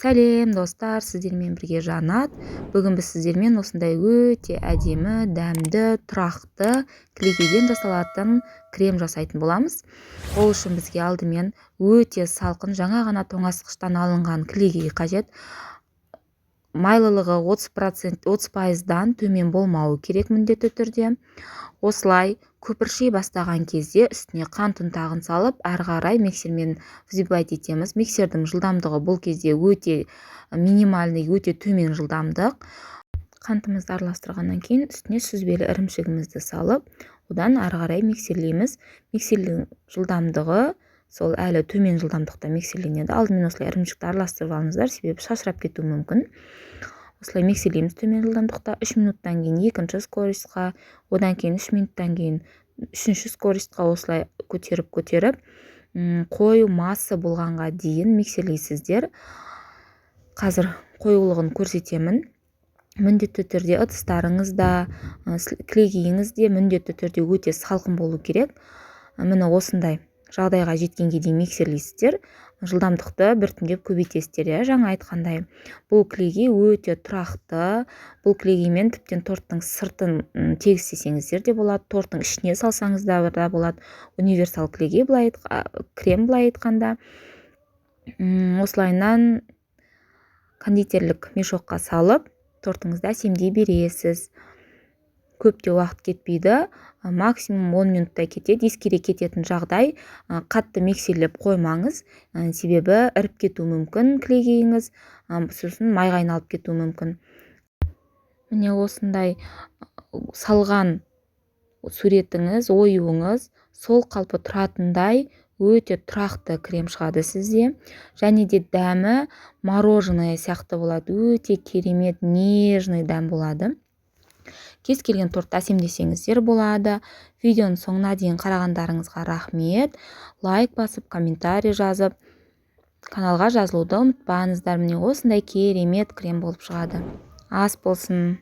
Сәлем достар, сіздермен бірге Жанат. Бүгін біз сіздермен осындай өте әдемі, дәмді, тұрақты кілегейден жасалатын крем жасайтын боламыз. Ол үшін бізге алдымен өте салқын, жаңа ғана тоңазытқыштан алынған кілегей қажет. Майлылығы 30%-30%-дан төмен болмауы керек міндетті түрде. Осылай көпіршей бастаған кезде үстіне қант ұнтағын салып, әрі қарай миксермен взбивать етеміз. Миксердің жылдамдығы бұл кезде өте минимальный, өте төмен жылдамдық. Қантымызды араластырғаннан кейін үстіне сүзбелі ірімшігімізді салып, одан әрі қарай миксерлейміз. Миксердің жылдамдығы сол әлі төмен жылдамдықта миксерленеді. Алдымен осылай ірімшікті араластырып алыңыздар, себебі шашырап кетуі мүмкін. Осылай миксерлейміз төмен жылдамдықта. 3 минуттан кейін екінші скоростьқа, одан кейін 3 минуттан кейін үшінші скоростьқа осылай көтеріп қою масса болғанға дейін миксерлейсіздер. Қазір қоюлығын көрсетемін. Міндетті түрде ыдыстарыңыз да, кілегейіңіз де міндетті түрде өте салқын болу керек. Міне осындай жағдайға жеткенге дейін миксерлейсіздер. Жылдамдықты біртіндеп көбейтесіздер. Жаңа айтқандай, бұл кілегей өте тұрақты. Бұл кілегеймен тіптен торттың сыртын тегістесеңіздер де болады, торттың ішіне салсаңыз да болады. Универсал кілегей, крем былай айтқанда. Осылайынан кондитерлік мешокқа салып, тортыңызды әсемдей бересіз. Көп те уақыт кетпейді, максимум 10 минуттай кетеді. Ескере кететін жағдай, қатты миксерлеп қоймаңыз, себебі іріп кетуі мүмкін кілегейіңіз, сосын майға айналып кетуі мүмкін. Міне осындай салған суретіңіз, оюыңыз сол қалпы тұратындай өте тұрақты крем шығады сізде. Және де дәмі мороженое сияқты болады, өте керемет, нежный дәм болады. Кез келген тортты әсемдесеңіздер болады. Видеоның соңына дейін қарағандарыңызға рахмет. Лайк басып, комментарий жазып, каналға жазылуды ұмытпаңыздар. Міне осындай керемет крем болып шығады. Ас болсын.